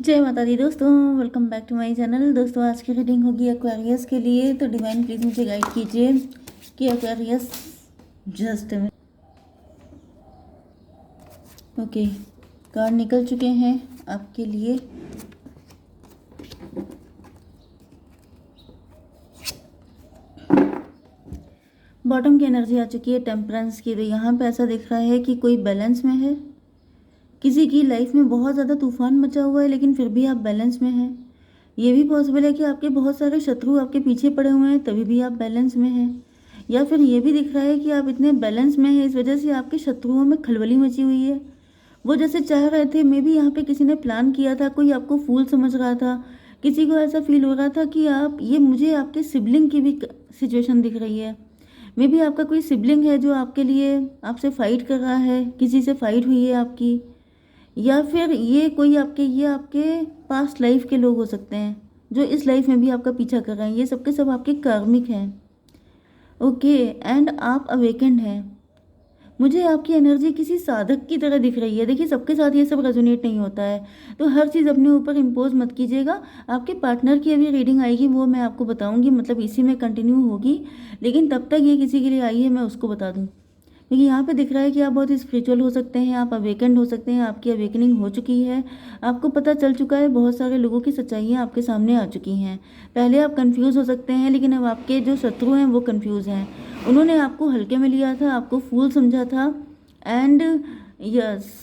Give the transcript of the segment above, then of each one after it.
जय माता दी दोस्तों, welcome back to my channel. दोस्तों आज की रीडिंग होगी एक्वेरियस के लिए। तो डिवाइन प्लीज़ मुझे गाइड कीजिए कि एक्वेरियस जस्ट ओके कार्ड निकल चुके हैं आपके लिए। बॉटम की एनर्जी आ चुकी है टेम्परेंस की। तो यहाँ पे ऐसा दिख रहा है कि कोई बैलेंस में है। किसी की लाइफ में बहुत ज़्यादा तूफान मचा हुआ है लेकिन फिर भी आप बैलेंस में हैं। ये भी पॉसिबल है कि आपके बहुत सारे शत्रु आपके पीछे पड़े हुए हैं तभी भी आप बैलेंस में हैं। या फिर ये भी दिख रहा है कि आप इतने बैलेंस में हैं इस वजह से आपके शत्रुओं में खलबली मची हुई है। वो जैसे चाह रहे थे, मे बी यहाँ पे किसी ने प्लान किया था, कोई आपको फूल समझ रहा था, किसी को ऐसा फील हो रहा था कि आप ये मुझे आपके सिबलिंग की भी सिचुएशन दिख रही है। मे बी आपका कोई सिबलिंग है जो आपके लिए आपसे फाइट कर रहा है, किसी से फाइट हुई है आपकी। या फिर ये आपके पास्ट लाइफ के लोग हो सकते हैं जो इस लाइफ में भी आपका पीछा कर रहे हैं। ये सबके सब आपके कार्मिक हैं। ओके एंड आप अवेकेंड हैं। मुझे आपकी एनर्जी किसी साधक की तरह दिख रही है। देखिए सबके साथ ये सब रेजोनेट नहीं होता है, तो हर चीज़ अपने ऊपर इम्पोज मत कीजिएगा। आपके पार्टनर की अभी रीडिंग आएगी, वो मैं आपको बताऊंगी, मतलब इसी में कंटिन्यू होगी। लेकिन तब तक ये किसी के लिए आई है मैं उसको बता दूँ। क्योंकि यहाँ पे दिख रहा है कि आप बहुत स्पिरिचुअल हो सकते हैं, आप अवेकेंड हो सकते हैं, आपकी अवेकनिंग हो चुकी है, आपको पता चल चुका है, बहुत सारे लोगों की सच्चाइयाँ आपके सामने आ चुकी हैं। पहले आप कंफ्यूज हो सकते हैं लेकिन अब आपके जो शत्रु हैं वो कंफ्यूज हैं। उन्होंने आपको हल्के में लिया था, आपको फूल समझा था एंड यस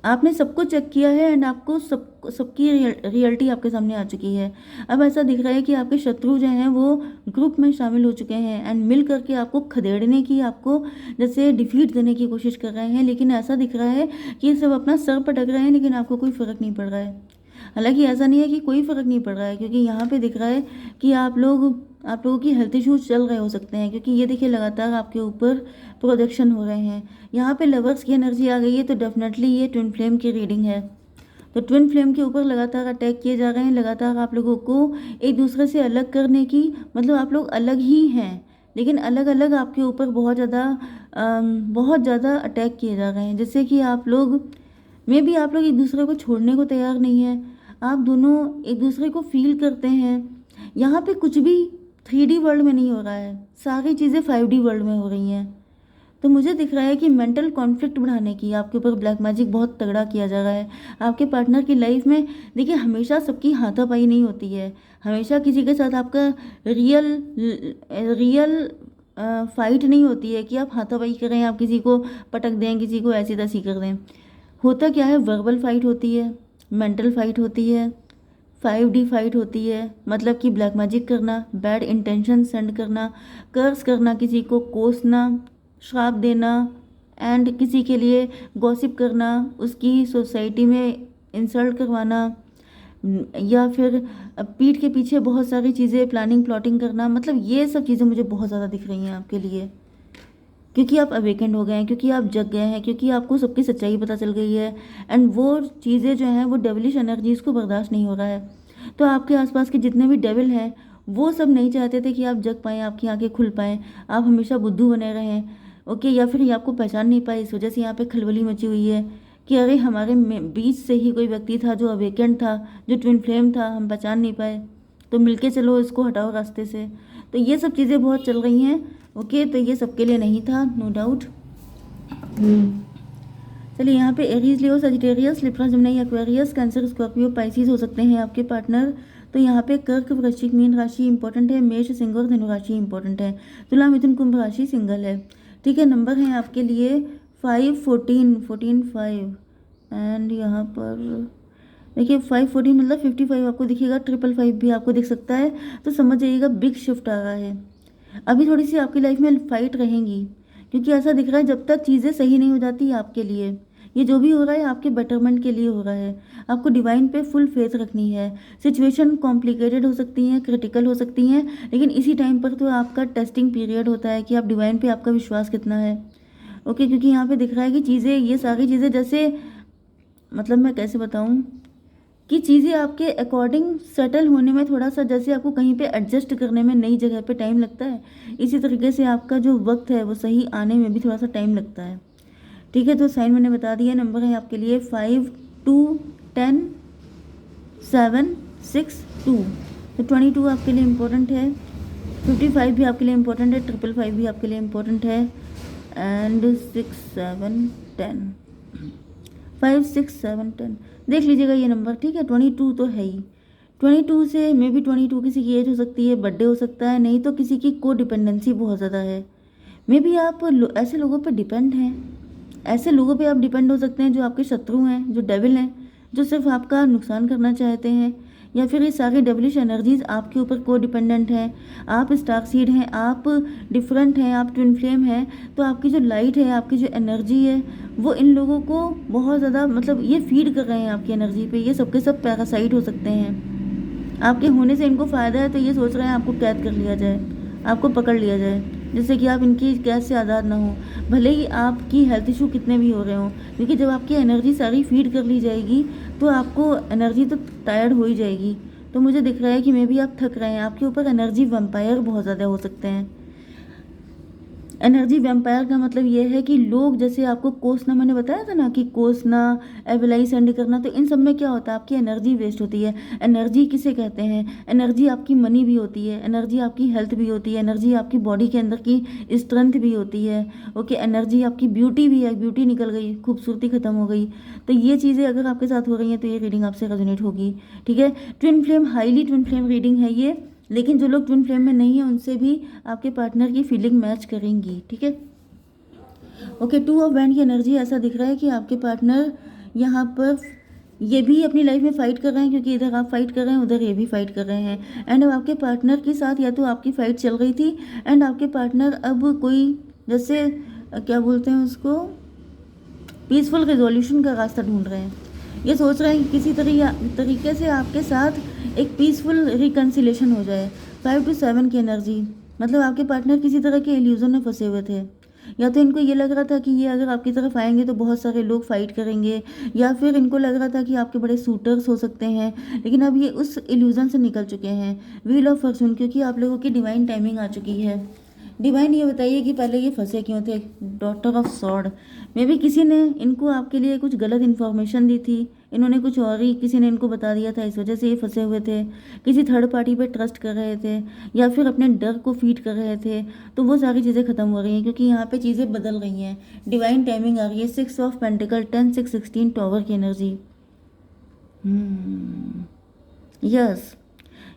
आपने सबको चेक किया है एंड आपको सबकी रियलिटी आपके सामने आ चुकी है। अब ऐसा दिख रहा है कि आपके शत्रु जो हैं वो ग्रुप में शामिल हो चुके हैं एंड मिल करके आपको खदेड़ने की, आपको जैसे डिफीट देने की कोशिश कर रहे हैं। लेकिन ऐसा दिख रहा है कि ये सब अपना सर पटक रहे हैं लेकिन आपको कोई फ़र्क नहीं पड़ रहा है। हालांकि ऐसा नहीं है कि कोई फ़र्क नहीं पड़ रहा है, क्योंकि यहाँ पे दिख रहा है कि आप लोगों की हेल्थ इश्यूज चल रहे हो सकते हैं, क्योंकि ये देखिए लगातार आपके ऊपर प्रोजेक्शन हो रहे हैं। यहाँ पे लवर्स की एनर्जी आ गई है, तो डेफिनेटली ये ट्विन फ्लेम की रीडिंग है। तो ट्विन फ्लेम के ऊपर लगातार अटैक किए जा रहे हैं, लगातार आप लोगों को एक दूसरे से अलग करने की, मतलब आप लोग अलग ही हैं लेकिन अलग अलग आपके ऊपर बहुत ज़्यादा अटैक किए जा रहे हैं। जैसे कि आप लोग एक दूसरे को छोड़ने को तैयार नहीं है। आप दोनों एक दूसरे को फील करते हैं। यहाँ पे कुछ भी 3D वर्ल्ड में नहीं हो रहा है, सारी चीज़ें 5D वर्ल्ड में हो रही हैं। तो मुझे दिख रहा है कि मेंटल कॉन्फ्लिक्ट बढ़ाने की आपके ऊपर ब्लैक मैजिक बहुत तगड़ा किया जा रहा है। आपके पार्टनर की लाइफ में देखिए हमेशा सबकी हाथापाई नहीं होती है, हमेशा किसी के साथ आपका रियल रियल फाइट नहीं होती है कि आप हाथापाई करें, आप किसी को पटक दें, किसी को ऐसी तैसी कर दें। होता क्या है, वर्बल फाइट होती है, मेंटल फाइट होती है, 5D फाइट होती है। मतलब कि ब्लैक मैजिक करना, बैड इंटेंशन सेंड करना, कर्स करना, किसी को कोसना, श्राप देना एंड किसी के लिए गॉसिप करना, उसकी सोसाइटी में इंसल्ट करवाना, या फिर पीठ के पीछे बहुत सारी चीज़ें प्लानिंग प्लॉटिंग करना। मतलब ये सब चीज़ें मुझे बहुत ज़्यादा दिख रही हैं आपके लिए, क्योंकि आप अवेकेंड हो गए हैं, क्योंकि आप जग गए हैं, क्योंकि आपको सबकी सच्चाई पता चल गई है एंड वो चीज़ें जो हैं वो डेविलिश एनर्जीज़ को बर्दाश्त नहीं हो रहा है। तो आपके आसपास के जितने भी डेविल हैं वो सब नहीं चाहते थे कि आप जग पाएँ, आपकी आंखें खुल पाएँ, आप हमेशा बुद्धू बने रहें। ओके, या फिर ये आपको पहचान नहीं पाए, इस वजह से यहाँ पे खलबली मची हुई है कि अरे हमारे बीच से ही कोई व्यक्ति था जो अवेकेंड था, जो ट्विन फ्लेम था, हम पहचान नहीं पाए, तो मिलके चलो इसको हटाओ रास्ते से। तो ये सब चीज़ें बहुत चल रही हैं। ओके, तो ये सबके लिए नहीं था, नो डाउट। चलिए यहाँ पे Aries, Leo, Sagittarius, Libra, Gemini, Aquarius, Cancer, Scorpio, Pisces हो सकते हैं आपके पार्टनर। तो यहाँ पे कर्क, वृश्चिक, मीन राशि इंपॉर्टेंट है, मेष, सिंह और धनु राशि इंपॉर्टेंट है, तुला, मिथुन, कुंभ राशि सिंगल है। ठीक है, नंबर है आपके लिए 5, 14, 14, 5 एंड यहाँ पर देखिए 5, 14 मतलब 55 आपको दिखेगा, 555 भी आपको दिख सकता है। तो समझ जाइएगा बिग शिफ्ट आ रहा है। अभी थोड़ी सी आपकी लाइफ में फाइट रहेंगी, क्योंकि ऐसा दिख रहा है जब तक चीज़ें सही नहीं हो जाती आपके लिए, ये जो भी हो रहा है आपके बेटरमेंट के लिए हो रहा है। आपको डिवाइन पे फुल फेथ रखनी है। सिचुएशन कॉम्प्लिकेटेड हो सकती हैं, क्रिटिकल हो सकती हैं, लेकिन इसी टाइम पर तो आपका टेस्टिंग पीरियड होता है कि आप डिवाइन पे आपका विश्वास कितना है। ओके, क्योंकि यहाँ पे दिख रहा है कि चीज़ें, ये सारी चीज़ें जैसे, मतलब मैं कैसे बताऊँ कि चीज़ें आपके अकॉर्डिंग सेटल होने में थोड़ा सा, जैसे आपको कहीं पे एडजस्ट करने में नई जगह पे टाइम लगता है, इसी तरीके से आपका जो वक्त है वो सही आने में भी थोड़ा सा टाइम लगता है। ठीक है, तो साइन मैंने बता दिया। नंबर है आपके लिए 5, 2 10 7 6 2। तो 22 आपके लिए इम्पोर्टेंट है, 55 भी आपके लिए इम्पोर्टेंट है, 555 भी आपके लिए इम्पोर्टेंट है, एंड 6 7 10, 5 6 7 10 देख लीजिएगा ये नंबर, ठीक है। 22 तो है ही, 22 से मे बी 22 किसी की एज हो सकती है, बर्थडे हो सकता है, नहीं तो किसी की को डिपेंडेंसी बहुत ज़्यादा है। मे बी आप ऐसे लोगों पर डिपेंड हैं, ऐसे लोगों पे आप डिपेंड हो सकते हैं जो आपके शत्रु हैं, जो डेविल हैं, जो सिर्फ आपका नुकसान करना चाहते हैं, या फिर ये सारी डेविलिश एनर्जीज आपके ऊपर को डिपेंडेंट हैं। आप स्टार सीड हैं, आप डिफरेंट हैं, आप ट्विन फ्लेम हैं, तो आपकी जो लाइट है, आपकी जो एनर्जी है, वो इन लोगों को बहुत ज़्यादा मतलब ये फीड कर रहे हैं आपकी एनर्जी पे। ये सबके सब पैरासाइट हो सकते हैं। आपके होने से इनको फ़ायदा है तो ये सोच रहे हैं आपको कैद कर लिया जाए, आपको पकड़ लिया जाए, जिससे कि आप इनकी कैद से आज़ाद ना हो, भले ही आपकी हेल्थ इशू कितने भी हो रहे हों। क्योंकि जब आपकी एनर्जी सारी फीड कर ली जाएगी तो आपको एनर्जी तो टायर्ड हो ही जाएगी। तो मुझे दिख रहा है कि मे भी आप थक रहे हैं, आपके ऊपर एनर्जी वैम्पायर बहुत ज़्यादा हो सकते हैं। एनर्जी वैम्पायर का मतलब ये है कि लोग, जैसे आपको कोसना मैंने बताया था ना कि कोसना, एवलाई सेंड करना, तो इन सब में क्या होता है, आपकी एनर्जी वेस्ट होती है। एनर्जी किसे कहते हैं, एनर्जी आपकी मनी भी होती है, एनर्जी आपकी हेल्थ भी होती है, एनर्जी आपकी बॉडी के अंदर की स्ट्रेंथ भी होती है। ओके, एनर्जी आपकी ब्यूटी भी है, ब्यूटी निकल गई, खूबसूरती खत्म हो गई। तो ये चीज़ें अगर आपके साथ हो रही हैं तो ये रीडिंग आपसे रेजोनेट होगी, ठीक है। Twin flame, highly twin flame reading है ये, लेकिन जो लोग ट्विन फ्लेम में नहीं है उनसे भी आपके पार्टनर की फीलिंग मैच करेंगी, ठीक है। ओके, 2 ऑफ वैंड की एनर्जी ऐसा दिख रहा है कि आपके पार्टनर यहाँ पर ये भी अपनी लाइफ में फाइट कर रहे हैं, क्योंकि इधर आप फाइट कर रहे हैं, उधर ये भी फाइट कर रहे हैं। एंड अब आपके पार्टनर के साथ या तो आपकी फाइट चल रही थी, एंड आपके पार्टनर अब कोई जैसे क्या बोलते हैं उसको, पीसफुल रिजोल्यूशन का रास्ता ढूंढ रहे हैं। ये सोच रहे हैं कि किसी तरीके से आपके साथ एक पीसफुल रिकन्सिलेशन हो जाए। 5 to 7 की एनर्जी, मतलब आपके पार्टनर किसी तरह के इल्यूजन में फंसे हुए थे, या तो इनको ये लग रहा था कि ये अगर आपकी तरफ आएंगे तो बहुत सारे लोग फाइट करेंगे, या फिर इनको लग रहा था कि आपके बड़े सूटर्स हो सकते हैं, लेकिन अब ये उस इल्यूजन से निकल चुके हैं। व्हील ऑफ फॉर्चून, क्योंकि आप लोगों की डिवाइन टाइमिंग आ चुकी है। डिवाइन, ये बताइए कि पहले ये फंसे क्यों थे। Doctor of sword, may be किसी ने इनको आपके लिए कुछ गलत इन्फॉर्मेशन दी थी, इन्होंने कुछ और ही किसी ने इनको बता दिया था, इस वजह से ये फंसे हुए थे। किसी थर्ड पार्टी पे ट्रस्ट कर रहे थे, या फिर अपने डर को फीड कर रहे थे। तो वो सारी चीज़ें ख़त्म हो रही हैं, क्योंकि यहाँ पे चीज़ें बदल रही हैं, डिवाइन टाइमिंग आ रही है। 6 ऑफ पेंटिकल, 10 6 16 टॉवर की एनर्जी। यस,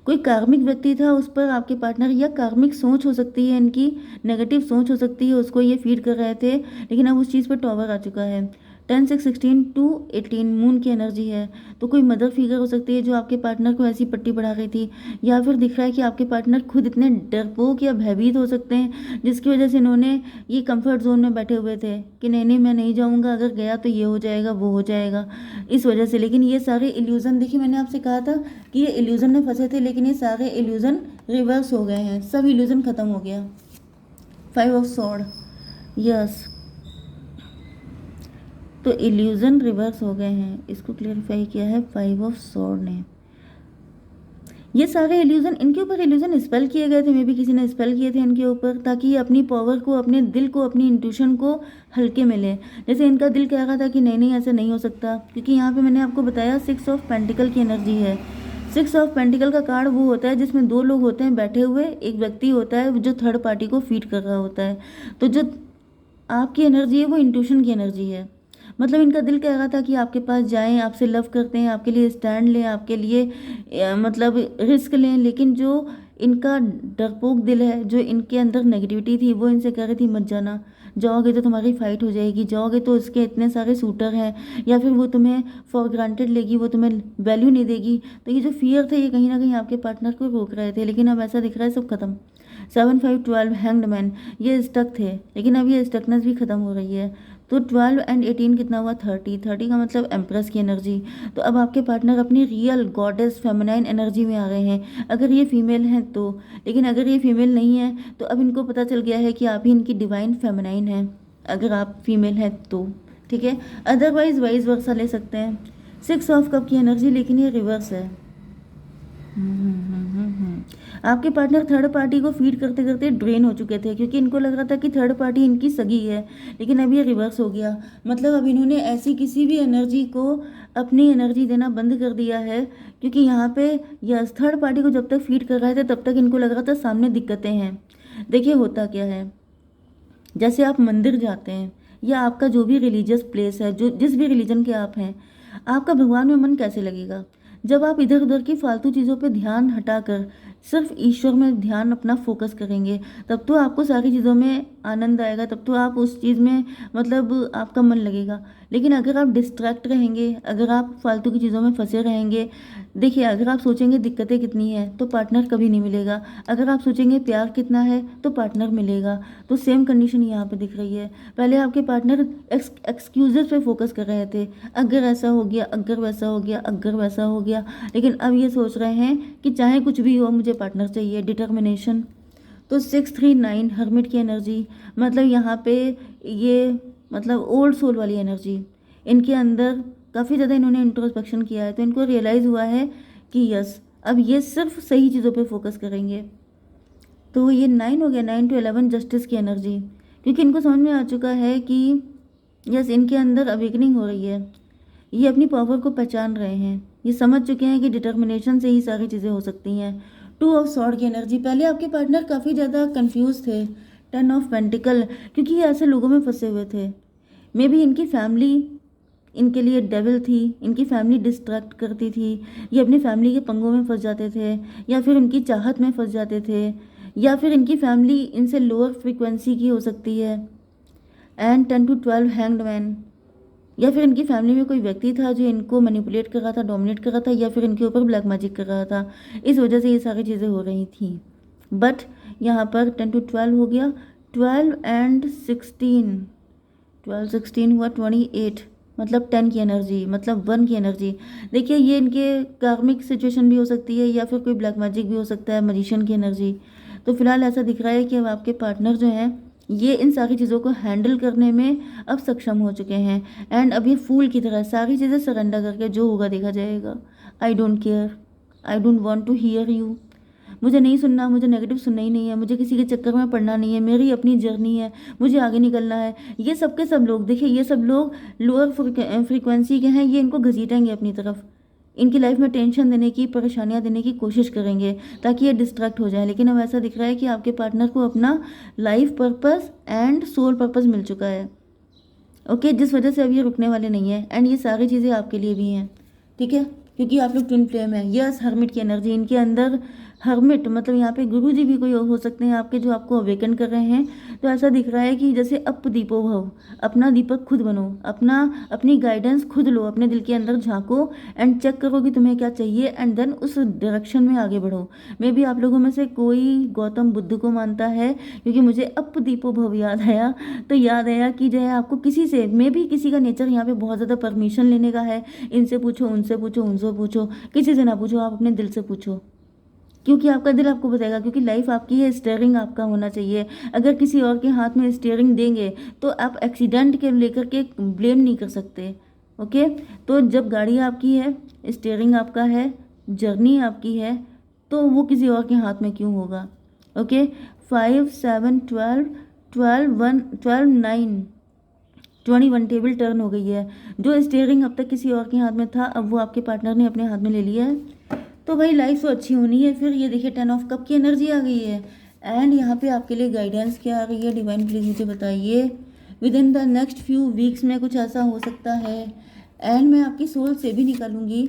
कोई कार्मिक व्यक्ति था, उस पर आपके पार्टनर, या कार्मिक सोच हो सकती है इनकी, नेगेटिव सोच हो सकती है, उसको ये फीड कर रहे थे, लेकिन अब उस चीज़ पर टॉवर आ चुका है। 10 6 16 to 18 मून की एनर्जी है। तो कोई मदर फिगर हो सकती है जो आपके पार्टनर को ऐसी पट्टी बढ़ा रही थी, या फिर दिख रहा है कि आपके पार्टनर खुद इतने डरपोक या भयभीत हो सकते हैं जिसकी वजह से इन्होंने ये कंफर्ट जोन में बैठे हुए थे कि नहीं नहीं मैं नहीं जाऊँगा, अगर गया तो ये हो जाएगा वो हो जाएगा, इस वजह से। लेकिन ये सारे इल्यूज़न, देखिए मैंने आपसे कहा था कि ये इल्यूज़न में फंसे थे, लेकिन ये सारे इल्यूज़न रिवर्स हो गए हैं, सब इल्यूज़न ख़त्म हो गया। 5 ऑफ सॉर्ड, यस, तो इल्यूज़न रिवर्स हो गए हैं, इसको क्लेरिफाई किया है 5 ऑफ सॉर्ड ने। ये सारे इल्यूज़न, इनके ऊपर इल्यूज़न स्पेल किए गए थे, मे भी किसी ने स्पेल किए थे इनके ऊपर, ताकि ये अपनी पावर को, अपने दिल को, अपनी इंट्यूशन को हल्के में लें। जैसे इनका दिल कह रहा था कि नहीं नहीं ऐसा नहीं हो सकता, क्योंकि यहाँ पे मैंने आपको बताया 6 ऑफ पेंटिकल की एनर्जी है। 6 ऑफ पेंटिकल का कार्ड वो होता है जिसमें 2 लोग होते हैं बैठे हुए, एक व्यक्ति होता है जो थर्ड पार्टी को फीड कर रहा होता है। तो जो आपकी एनर्जी है वो इंट्यूशन की एनर्जी है, मतलब इनका दिल कह रहा था कि आपके पास जाएं, आपसे लव करते हैं, आपके लिए स्टैंड लें, आपके लिए मतलब रिस्क लें, लेकिन जो इनका डरपोक दिल है, जो इनके अंदर नेगेटिविटी थी, वो इनसे कह रही थी मत जाना, जाओगे तो तुम्हारी फाइट हो जाएगी, जाओगे तो उसके इतने सारे सूटर हैं, या फिर वो तुम्हें फॉर ग्रांटेड लेगी, वो तुम्हें वैल्यू नहीं देगी। तो ये जो फियर थे ये कहीं ना कहीं आपके पार्टनर को रोक रहे थे, लेकिन अब ऐसा दिख रहा है सब खत्म। 7 5 12 हैंग्ड मैन, ये स्टक थे, लेकिन अब ये स्टकनेस भी खत्म हो रही है। तो 12 एंड 18 कितना हुआ, 30, 30 का मतलब एम्प्रेस की एनर्जी। तो अब आपके पार्टनर अपनी रियल गॉडेस फेमिनाइन एनर्जी में आ रहे हैं, अगर ये फीमेल हैं तो। लेकिन अगर ये फीमेल नहीं है तो अब इनको पता चल गया है कि आप ही इनकी डिवाइन फेमिनाइन हैं, अगर आप फीमेल हैं तो, ठीक है। अदरवाइज वाइज वर्सा ले सकते हैं। 6 ऑफ कप की एनर्जी, लेकिन ये रिवर्स है। आपके पार्टनर थर्ड पार्टी को फीड करते करते ड्रेन हो चुके थे, क्योंकि इनको लग रहा था कि थर्ड पार्टी इनकी सगी है, लेकिन अब ये रिवर्स हो गया। मतलब अब इन्होंने ऐसी किसी भी एनर्जी को अपनी एनर्जी देना बंद कर दिया है, क्योंकि यहाँ पे यस थर्ड पार्टी को जब तक फीड कर रहे थे तब तक इनको लग रहा था सामने दिक्कतें हैं। देखिए होता क्या है, जैसे आप मंदिर जाते हैं या आपका जो भी रिलीजियस प्लेस है, जो जिस भी रिलीजन के आप हैं, आपका भगवान में मन कैसे लगेगा जब आप इधर उधर की फालतू चीज़ों पे ध्यान हटाकर सिर्फ ईश्वर में ध्यान अपना फोकस करेंगे। तब तो आपको सारी चीज़ों में आनंद आएगा, तब तो आप उस चीज़ में मतलब आपका मन लगेगा। लेकिन अगर आप डिस्ट्रैक्ट रहेंगे, अगर आप फालतू की चीज़ों में फंसे रहेंगे, देखिए अगर आप सोचेंगे दिक्कतें कितनी हैं तो पार्टनर कभी नहीं मिलेगा, अगर आप सोचेंगे प्यार कितना है तो पार्टनर मिलेगा। तो सेम कंडीशन यहाँ पे दिख रही है। पहले आपके पार्टनर एक्सक्यूजेस पे फोकस कर रहे थे, अगर ऐसा हो गया, अगर वैसा हो गया, अगर वैसा हो गया, लेकिन अब ये सोच रहे हैं कि चाहे कुछ भी हो मुझे पार्टनर चाहिए, डिटर्मिनेशन। तो 639 हर्मिट की एनर्जी, मतलब यहाँ पे ये मतलब ओल्ड सोल वाली एनर्जी इनके अंदर काफ़ी ज़्यादा इन्होंने इंट्रोस्पेक्शन किया है, तो इनको रियलाइज़ हुआ है कि यस अब ये सिर्फ सही चीज़ों पे फोकस करेंगे। तो ये 9 हो गया, 9 to 11 जस्टिस की एनर्जी, क्योंकि इनको समझ में आ चुका है कि यस इनके अंदर अवेकनिंग हो रही है, ये अपनी पावर को पहचान रहे हैं, ये समझ चुके हैं कि डिटर्मिनेशन से ही सारी चीज़ें हो सकती हैं। 2 ऑफ सॉर्ड की एनर्जी, पहले आपके पार्टनर काफ़ी ज़्यादा कंफ्यूज थे। 10 ऑफ पेंटिकल, क्योंकि ये ऐसे लोगों में फंसे हुए थे, मे बी इनकी फैमिली इनके लिए डेविल थी, इनकी फैमिली डिस्ट्रैक्ट करती थी, ये अपनी फैमिली के पंगों में फंस जाते थे, या फिर इनकी चाहत में फंस जाते थे, या फिर इनकी फैमिली इनसे लोअर फ्रीक्वेंसी की हो सकती है। एंड 10 to 12 हैंग्ड मैन, या फिर इनकी फैमिली में कोई व्यक्ति था जो इनको मैनिपुलेट कर रहा था, डोमिनेट कर रहा था, या फिर इनके ऊपर ब्लैक मैजिक कर रहा था, इस वजह से ये सारी चीज़ें हो रही थी। बट यहाँ पर 10 to 12 हो गया, 12 and 16, 12 16 हुआ 28, मतलब 10 की एनर्जी, मतलब 1 की एनर्जी। देखिए ये इनके कार्मिक सिचुएशन भी हो सकती है, या फिर कोई ब्लैक मैजिक भी हो सकता है, मजिशियन की एनर्जी। तो फिलहाल ऐसा दिख रहा है कि अब आपके पार्टनर जो हैं ये इन सारी चीज़ों को हैंडल करने में अब सक्षम हो चुके हैं, एंड अब ये फूल की तरह सारी चीज़ें सरेंडर करके जो होगा देखा जाएगा। I don't care, I don't want to hear you, मुझे नहीं सुनना, मुझे नेगेटिव सुनना ही नहीं है, मुझे किसी के चक्कर में पड़ना नहीं है, मेरी अपनी जर्नी है, मुझे आगे निकलना है। ये सब के सब लोग देखिए, ये सब लोग लोअर फ्रिक्वेंसी के हैं, ये इनको घसीटेंगे अपनी तरफ, इनकी लाइफ में टेंशन देने की, परेशानियां देने की कोशिश करेंगे ताकि ये डिस्ट्रैक्ट हो जाए। लेकिन अब ऐसा दिख रहा है कि आपके पार्टनर को अपना life purpose and soul purpose मिल चुका है, ओके, जिस वजह से अब ये रुकने वाले नहीं है, एंड ये सारी चीज़ें आपके लिए भी हैं, ठीक है, क्योंकि आप लोग ट्विन फ्लेम है। यस हर्मिट की एनर्जी इनके अंदर, हर्मिट मतलब यहाँ पे गुरु जी भी कोई हो सकते हैं आपके, जो आपको अवेकन कर रहे हैं। तो ऐसा दिख रहा है कि जैसे अप दीपो भव, अपना दीपक खुद बनो, अपनी गाइडेंस खुद लो, अपने दिल के अंदर झांको एंड चेक करो कि तुम्हें क्या चाहिए, एंड देन उस डायरेक्शन में आगे बढ़ो। मे बी आप लोगों में से कोई गौतम बुद्ध को मानता है, क्योंकि मुझे अप दीपो भव याद आया, तो याद आया कि जो है आपको किसी से, मे बी किसी का नेचर यहाँ पे बहुत ज़्यादा परमिशन लेने का है, इनसे पूछो, उनसे पूछो, उनसे पूछो, किसी से ना पूछो, आप अपने दिल से पूछो, क्योंकि आपका दिल आपको बताएगा, क्योंकि लाइफ आपकी है, स्टीयरिंग आपका होना चाहिए। अगर किसी और के हाथ में स्टीयरिंग देंगे तो आप एक्सीडेंट के लेकर के ब्लेम नहीं कर सकते, ओके। तो जब गाड़ी आपकी है, स्टीयरिंग आपका है, जर्नी आपकी है, तो वो किसी और के हाथ में क्यों होगा, ओके। 5 7 12 12 1 12 9 21 टेबल टर्न हो गई है। जो स्टीयरिंग अब तक किसी और के हाथ में था, अब वो आपके पार्टनर ने अपने हाथ में ले लिया है। तो भाई लाइफ तो अच्छी होनी है। फिर ये देखिए 10 ऑफ कप की एनर्जी आ गई है, एंड यहाँ पे आपके लिए गाइडेंस क्या आ रही है, डिवाइन प्लीज मुझे बताइए। With in the next few weeks में कुछ ऐसा हो सकता है, एंड मैं आपकी सोल से भी निकालूंगी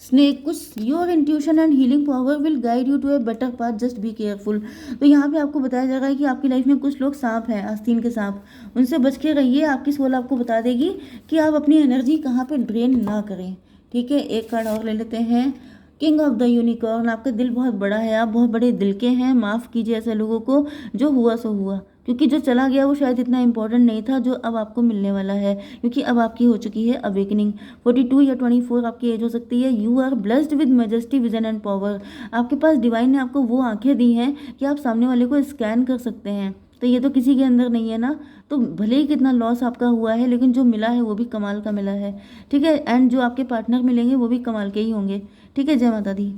स्नेक, कुछ your intuition and healing power will guide you to a better path, just be careful. तो यहाँ पे आपको बताया जा रहा है कि आपकी लाइफ में कुछ लोग सांप हैं, आस्तीन के सांप, उनसे बच के रहिए। आपकी सोल आपको बता देगी कि आप अपनी एनर्जी कहाँ पे ड्रेन ना करें, ठीक है। एक कार्ड और ले लेते हैं, किंग ऑफ द यूनिकॉर्न। आपका दिल बहुत बड़ा है, आप बहुत बड़े दिल के हैं, माफ़ कीजिए ऐसे लोगों को, जो हुआ सो हुआ, क्योंकि जो चला गया वो शायद इतना इंपॉर्टेंट नहीं था जो अब आपको मिलने वाला है, क्योंकि अब आपकी हो चुकी है अवेकनिंग। 42 या 24 आपकी एज हो सकती है। You are blessed with majesty, vision and power. आपके पास डिवाइन ने आपको वो आंखें दी हैं कि आप सामने वाले को स्कैन कर सकते हैं, तो ये तो किसी के अंदर नहीं है ना। तो भले ही कितना लॉस आपका हुआ है, लेकिन जो मिला है वो भी कमाल का मिला है, ठीक है। एंड जो आपके पार्टनर मिलेंगे वो भी कमाल के ही होंगे, ठीक है। जय माता दी।